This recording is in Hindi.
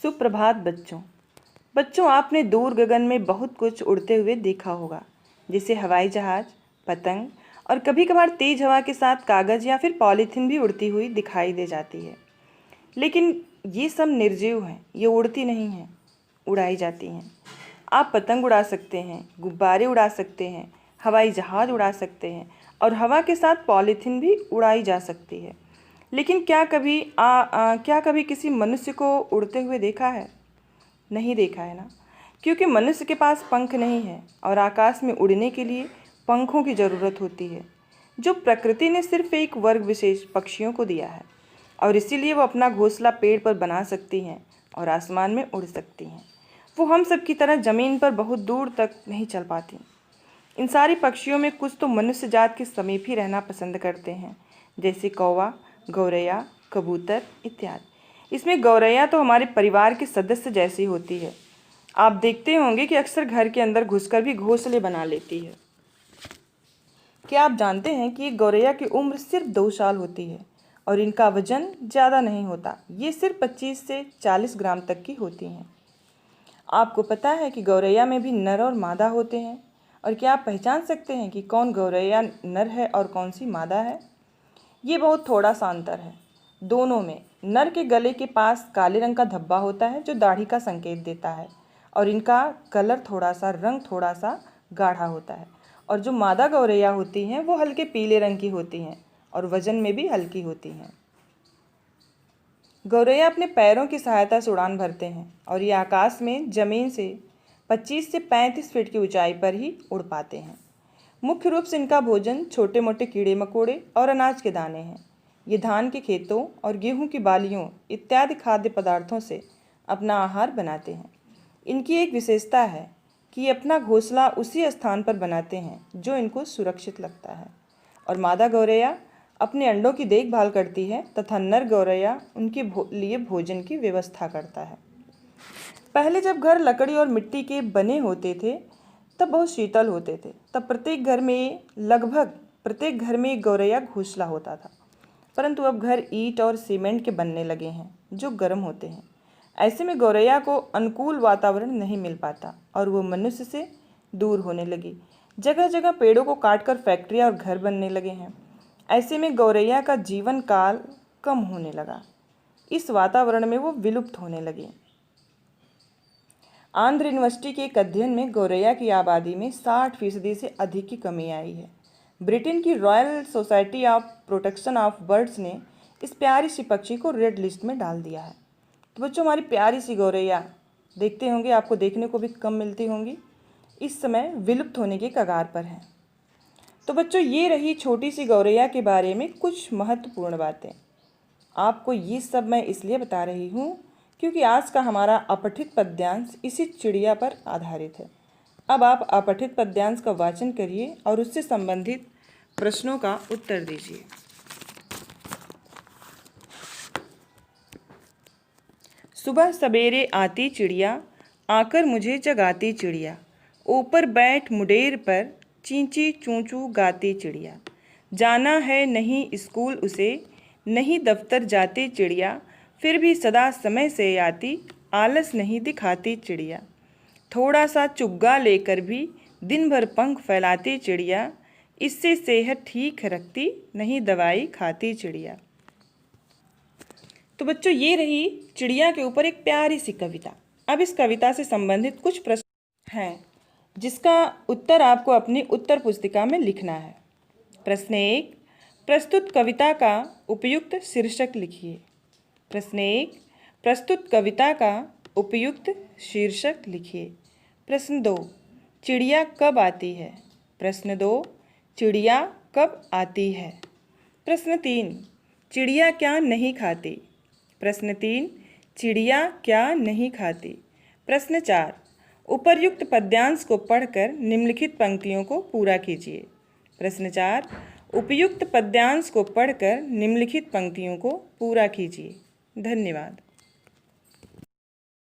सुप्रभात बच्चों। बच्चों, आपने दूर गगन में बहुत कुछ उड़ते हुए देखा होगा, जैसे हवाई जहाज, पतंग और कभी कभार तेज हवा के साथ कागज़ या फिर पॉलीथीन भी उड़ती हुई दिखाई दे जाती है। लेकिन ये सब निर्जीव हैं, ये उड़ती नहीं हैं, उड़ाई जाती हैं। आप पतंग उड़ा सकते हैं, गुब्बारे उड़ा सकते हैं, हवाई जहाज उड़ा सकते हैं और हवा के साथ पॉलीथीन भी उड़ाई जा सकती है। लेकिन क्या कभी किसी मनुष्य को उड़ते हुए देखा है? नहीं देखा है ना, क्योंकि मनुष्य के पास पंख नहीं है और आकाश में उड़ने के लिए पंखों की ज़रूरत होती है, जो प्रकृति ने सिर्फ एक वर्ग विशेष पक्षियों को दिया है और इसीलिए वो अपना घोंसला पेड़ पर बना सकती हैं और आसमान में उड़ सकती हैं। वो हम सब की तरह ज़मीन पर बहुत दूर तक नहीं चल पाती। इन सारी पक्षियों में कुछ तो मनुष्य जात के समीप ही रहना पसंद करते हैं, जैसे कौवा, गौरैया, कबूतर इत्यादि। इसमें गौरैया तो हमारे परिवार के सदस्य जैसी होती है। आप देखते होंगे कि अक्सर घर के अंदर घुसकर भी घोंसले बना लेती है। क्या आप जानते हैं कि एक गौरैया की उम्र सिर्फ 2 साल होती है और इनका वजन ज़्यादा नहीं होता, ये सिर्फ 25 से 40 ग्राम तक की होती हैं। आपको पता है कि गौरैया में भी नर और मादा होते हैं, और क्या आप पहचान सकते हैं कि कौन गौरैया नर है और कौन सी मादा है? ये बहुत थोड़ा सा अंतर है दोनों में। नर के गले के पास काले रंग का धब्बा होता है जो दाढ़ी का संकेत देता है, और इनका रंग थोड़ा सा गाढ़ा होता है। और जो मादा गौरैया होती हैं वो हल्के पीले रंग की होती हैं और वजन में भी हल्की होती हैं। गौरैया अपने पैरों की सहायता से उड़ान भरते हैं और ये आकाश में ज़मीन से 25 से 35 फीट की ऊंचाई पर ही उड़ पाते हैं। मुख्य रूप से इनका भोजन छोटे मोटे कीड़े मकोड़े और अनाज के दाने हैं। ये धान के खेतों और गेहूं की बालियों इत्यादि खाद्य पदार्थों से अपना आहार बनाते हैं। इनकी एक विशेषता है कि ये अपना घोंसला उसी स्थान पर बनाते हैं जो इनको सुरक्षित लगता है, और मादा गौरैया अपने अंडों की देखभाल करती है तथा नर गौरैया उनके लिए भोजन की व्यवस्था करता है। पहले जब घर लकड़ी और मिट्टी के बने होते थे तब बहुत शीतल होते थे। तब लगभग प्रत्येक घर में एक गौरैया घोंसला होता था। परंतु अब घर ईंट और सीमेंट के बनने लगे हैं जो गर्म होते हैं। ऐसे में गौरैया को अनुकूल वातावरण नहीं मिल पाता और वो मनुष्य से दूर होने लगी। जगह जगह पेड़ों को काटकर फैक्ट्रियाँ और घर बनने लगे हैं। ऐसे में गौरैया का जीवन काल कम होने लगा। इस वातावरण में वो विलुप्त होने लगी। आंध्र यूनिवर्सिटी के एक अध्ययन में गौरैया की आबादी में 60% से अधिक की कमी आई है। ब्रिटेन की royal society of protection of birds ने इस प्यारी सी पक्षी को रेड लिस्ट में डाल दिया है। तो बच्चों, हमारी प्यारी सी गौरैया देखते होंगे, आपको देखने को भी कम मिलती होंगी, इस समय विलुप्त होने के कगार पर हैं। तो बच्चों, ये रही छोटी सी गौरैया के बारे में कुछ महत्वपूर्ण बातें। आपको ये सब मैं इसलिए बता रही हूँ क्योंकि आज का हमारा अपठित पद्यांश इसी चिड़िया पर आधारित है। अब आप अपठित पद्यांश का वाचन करिए और उससे संबंधित प्रश्नों का उत्तर दीजिए। सुबह सवेरे आती चिड़िया, आकर मुझे जगाती चिड़िया, ऊपर बैठ मुडेर पर चींची चूं चूं गाती चिड़िया। जाना है नहीं स्कूल उसे, नहीं दफ्तर जाती चिड़िया, फिर भी सदा समय से आती, आलस नहीं दिखाती चिड़िया। थोड़ा सा चुग्गा लेकर भी दिन भर पंख फैलाती चिड़िया, इससे सेहत ठीक रखती, नहीं दवाई खाती चिड़िया। तो बच्चों, ये रही चिड़िया के ऊपर एक प्यारी सी कविता। अब इस कविता से संबंधित कुछ प्रश्न हैं जिसका उत्तर आपको अपनी उत्तर पुस्तिका में लिखना है। प्रश्न 1, प्रस्तुत कविता का उपयुक्त शीर्षक लिखिए। प्रश्न 1, प्रस्तुत कविता का उपयुक्त शीर्षक लिखिए। प्रश्न 2, चिड़िया कब आती है? प्रश्न 2, चिड़िया कब आती है? प्रश्न 3, चिड़िया क्या नहीं खाती? प्रश्न 3, चिड़िया क्या नहीं खाती? प्रश्न 4, उपर्युक्त पद्यांश को पढ़कर निम्नलिखित पंक्तियों को पूरा कीजिए। प्रश्न 4, उपयुक्त पद्यांश को पढ़कर निम्नलिखित पंक्तियों को पूरा कीजिए। धन्यवाद।